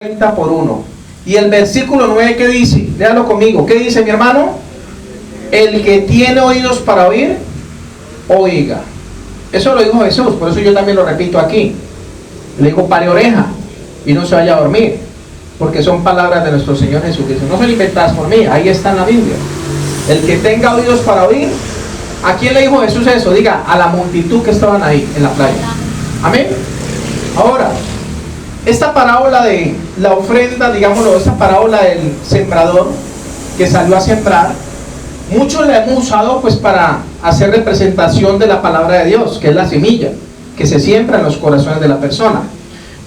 30 por 1. Y el versículo 9, ¿qué dice? Léalo conmigo. ¿Qué dice, mi hermano? El que tiene oídos para oír, oiga. Eso lo dijo Jesús, por eso yo también lo repito aquí. Le digo, pare oreja y no se vaya a dormir, porque son palabras de nuestro Señor Jesucristo. No son inventadas por mí, ahí está en la Biblia. El que tenga oídos para oír. ¿A quién le dijo Jesús eso? Diga, a la multitud que estaban ahí en la playa. Amén. Ahora, esta parábola de la ofrenda, digámoslo, esta parábola del sembrador que salió a sembrar, muchos la hemos usado pues para hacer representación de la palabra de Dios, que es la semilla que se siembra en los corazones de la persona.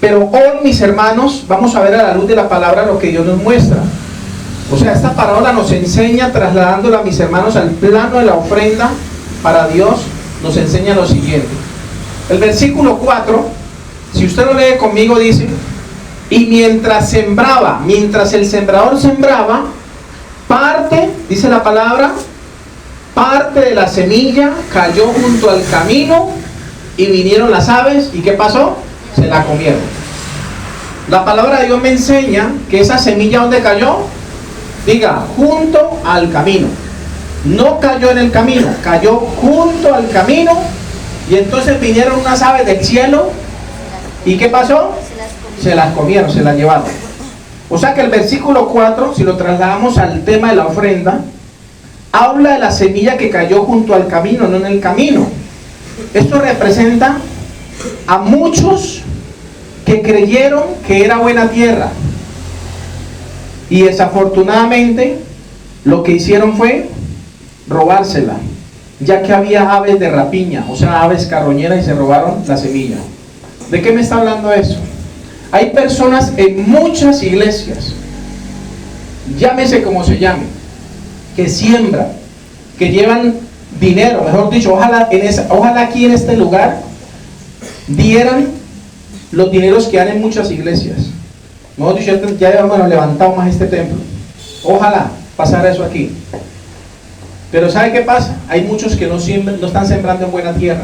Pero hoy, mis hermanos, vamos a ver a la luz de la palabra lo que Dios nos muestra. O sea, esta parábola nos enseña, trasladándola, mis hermanos, al plano de la ofrenda para Dios, nos enseña lo siguiente. El versículo 4, si usted lo lee conmigo, dice: y mientras sembraba, mientras el sembrador sembraba, parte, dice la palabra, parte de la semilla cayó junto al camino y vinieron las aves, ¿y qué pasó? Se la comieron. La palabra de Dios me enseña que esa semilla, ¿dónde cayó? Diga, junto al camino. No cayó en el camino, cayó junto al camino, y entonces vinieron unas aves del cielo, ¿y qué pasó? Se las comieron, se las llevaron. O sea que el versículo 4, si lo trasladamos al tema de la ofrenda, habla de la semilla que cayó junto al camino, no en el camino. Esto representa a muchos que creyeron que era buena tierra, y desafortunadamente lo que hicieron fue robársela, ya que había aves de rapiña, o sea, aves carroñeras, y se robaron la semilla. ¿De qué me está hablando eso? Hay personas en muchas iglesias, llámese como se llame, que siembran, que llevan dinero, mejor dicho, ojalá aquí en este lugar dieran los dineros que dan en muchas iglesias. Mejor dicho, ya hemos levantado más este templo. Ojalá pasara eso aquí. Pero ¿sabe qué pasa? Hay muchos que no están sembrando en buena tierra.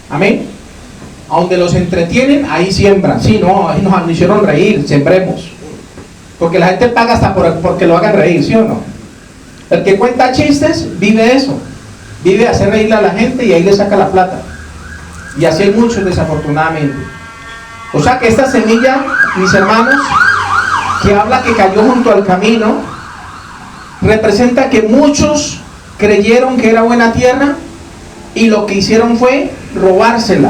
Amén. A donde los entretienen, ahí siembran. Sí, no, ahí nos hicieron reír, sembremos. Porque la gente paga hasta porque lo hagan reír, ¿sí o no? El que cuenta chistes, vive eso. Vive hacer reír a la gente y ahí le saca la plata. Y así hay muchos, desafortunadamente. O sea que esta semilla, mis hermanos, que habla que cayó junto al camino, representa que muchos creyeron que era buena tierra y lo que hicieron fue robársela,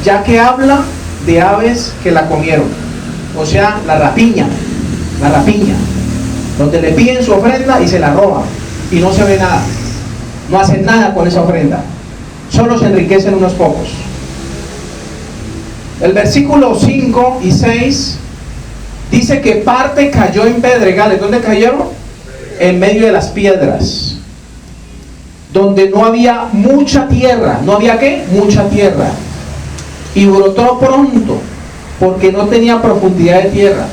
ya que habla de aves que la comieron. O sea, la rapiña, donde le piden su ofrenda y se la roban y no se ve nada, no hacen nada con esa ofrenda, solo se enriquecen unos pocos. El versículo 5 y 6 dice que parte cayó en pedregales. ¿Dónde cayeron? En medio de las piedras, donde no había mucha tierra. ¿No había qué? Mucha tierra. Y brotó pronto, porque no tenía profundidad de tierra.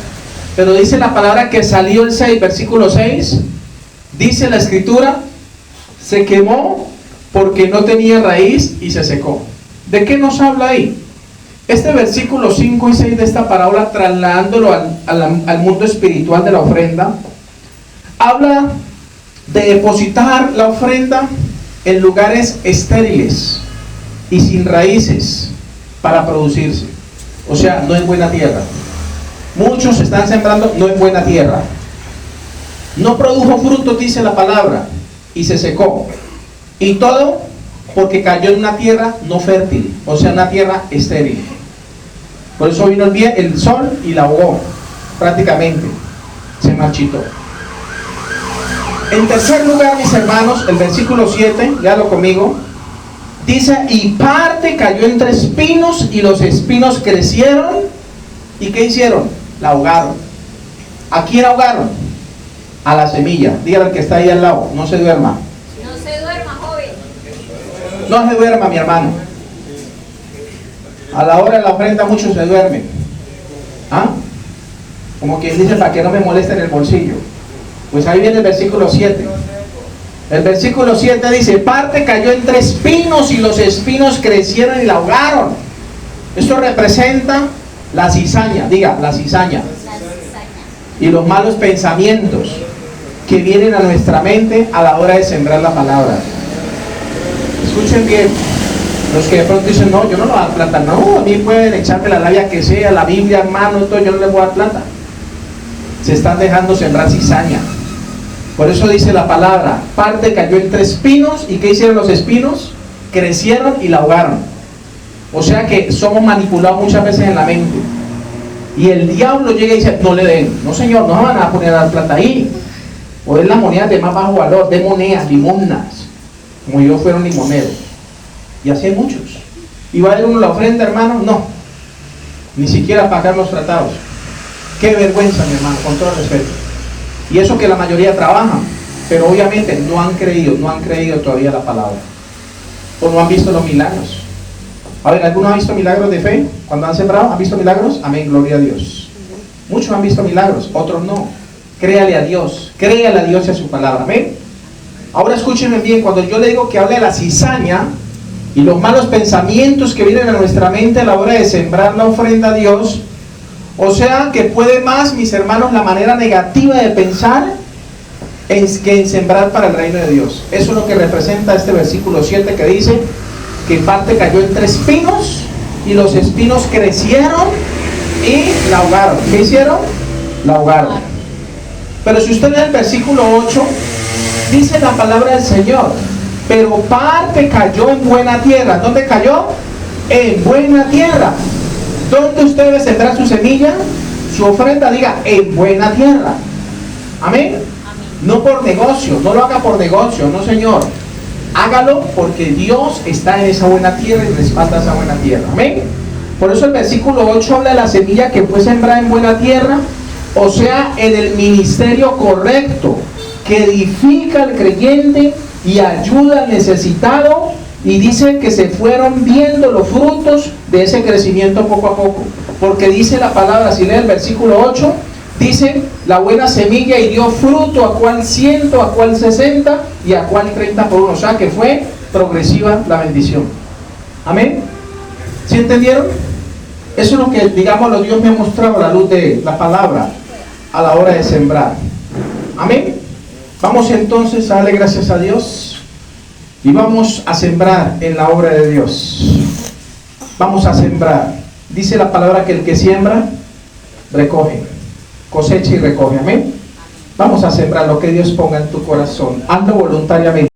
Pero dice la palabra que salió el 6, versículo 6, dice la escritura, se quemó porque no tenía raíz y se secó. ¿De qué nos habla ahí? Este versículo 5 y 6 de esta parábola, trasladándolo al mundo espiritual de la ofrenda, habla de depositar la ofrenda en lugares estériles y sin raíces para producirse. O sea, no en buena tierra. Muchos están sembrando no en buena tierra. No produjo fruto, dice la palabra, y se secó. Y todo porque cayó en una tierra no fértil, o sea, una tierra estéril. Por eso vino el sol y la ahogó, prácticamente, se marchitó. En tercer lugar, mis hermanos, el versículo 7, léalo conmigo, dice, y parte cayó entre espinos, y los espinos crecieron, ¿y qué hicieron? La ahogaron. ¿A quién ahogaron? A la semilla. Dígale al que está ahí al lado, no se duerma. No se duerma, joven. No se duerma, mi hermano. A la hora de la ofrenda muchos se duermen. ¿Ah? Como quien dice, para que no me moleste en el bolsillo. Pues ahí viene el versículo 7. El versículo 7 dice, parte cayó entre espinos y los espinos crecieron y la ahogaron. Esto representa la cizaña. Diga, la cizaña. y los malos pensamientos que vienen a nuestra mente a la hora de sembrar la palabra. Escuchen bien, los que de pronto dicen, no, yo no le voy a dar plata, no, a mí pueden echarme la labia que sea, la Biblia en mano, todo, yo no les voy a dar plata. Se están dejando sembrar cizaña. Por eso dice la palabra, parte cayó entre espinos, ¿y qué hicieron los espinos? Crecieron y la ahogaron. O sea que somos manipulados muchas veces en la mente. Y el diablo llega y dice, no le den. No, señor, no van a poner a dar plata ahí. O es la moneda de más bajo valor, de monedas, limonas. Como yo fueron limonero. Y así hay muchos. ¿Y va a dar uno la ofrenda, hermano? No. Ni siquiera pagar los tratados. Qué vergüenza, mi hermano, con todo respeto. Y eso que la mayoría trabajan, pero obviamente no han creído todavía la palabra. O no han visto los milagros. A ver, ¿algunos han visto milagros de fe? Cuando han sembrado, ¿han visto milagros? Amén, gloria a Dios. Muchos han visto milagros, otros no. Créale a Dios y a su palabra, amén. Ahora escúchenme bien, cuando yo le digo que habla de la cizaña y los malos pensamientos que vienen a nuestra mente a la hora de sembrar la ofrenda a Dios, o sea que puede más, mis hermanos, la manera negativa de pensar que en sembrar para el reino de Dios. Eso es lo que representa este versículo 7 que dice que parte cayó entre espinos y los espinos crecieron y la ahogaron. ¿Qué hicieron? La ahogaron. Pero si usted lee el versículo 8, dice la palabra del Señor, pero parte cayó en buena tierra. ¿Dónde cayó? En buena tierra. ¿Dónde usted debe sembrar su semilla? Su ofrenda, diga, en buena tierra. Amén. No por negocio, no lo haga por negocio, no, señor. Hágalo porque Dios está en esa buena tierra y respalda esa buena tierra. Amén. Por eso el versículo 8 habla de la semilla que fue sembrada en buena tierra, o sea, en el ministerio correcto, que edifica al creyente y ayuda al necesitado, y dice que se fueron viendo los frutos de ese crecimiento poco a poco. Porque dice la palabra, si lee el versículo 8, dice, la buena semilla y dio fruto, a cual 100, a cual 60 y a cual 30 por uno. O sea que fue progresiva la bendición. Amén. ¿Sí entendieron? Eso es lo que, digamos, Dios me ha mostrado a la luz de la palabra a la hora de sembrar. Amén. Vamos entonces a darle gracias a Dios y vamos a sembrar en la obra de Dios. Vamos a sembrar. Dice la palabra que el que siembra, recoge. Cosecha y recoge, amén. Vamos a sembrar lo que Dios ponga en tu corazón. Hazlo voluntariamente.